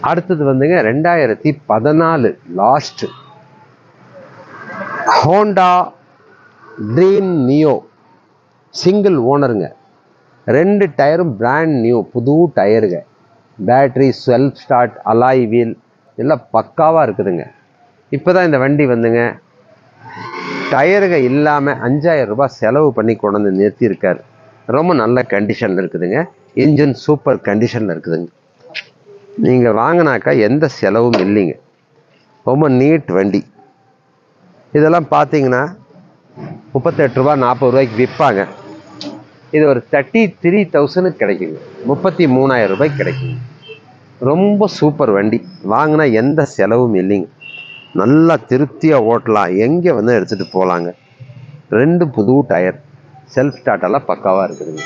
அடுத்தது வந்துங்க 2014 last Honda Dream Neo single ஓனருங்க. 2 டயரும் பிராண்ட் நியூ, புது டயருங்க. Battery, self start, alloy wheel எல்லாம் பக்காவாக இருக்குதுங்க. இப்போ தான் இந்த வண்டி வந்துங்க டயருங்க இல்லாமல் 5000 ரூபாய் செலவு பண்ணி கொண்டு வந்து நிறுத்தியிருக்காரு. ரொம்ப நல்ல கண்டிஷனில் இருக்குதுங்க. இன்ஜின் சூப்பர் கண்டிஷனில் இருக்குதுங்க. நீங்கள் வாங்கினாக்கா எந்த செலவும் இல்லைங்க. ரொம்ப நீட் வண்டி. இதெல்லாம் பார்த்தீங்கன்னா 38 ரூபா 40 ரூபாய்க்கு விற்பாங்க. இது ஒரு 33,000 கிடைக்குங்க. 33,000 ரூபாய்க்கு கிடைக்குங்க. ரொம்ப சூப்பர் வண்டி. வாங்கினா எந்த செலவும் இல்லைங்க. நல்லா திருப்தியாக ஓட்டலாம். எங்கே வந்து எடுத்துகிட்டு போகலாங்க. 2 புது டயர், செல்ஃப் ஸ்டார்ட்டெல்லாம் பக்காவாக இருக்குதுங்க.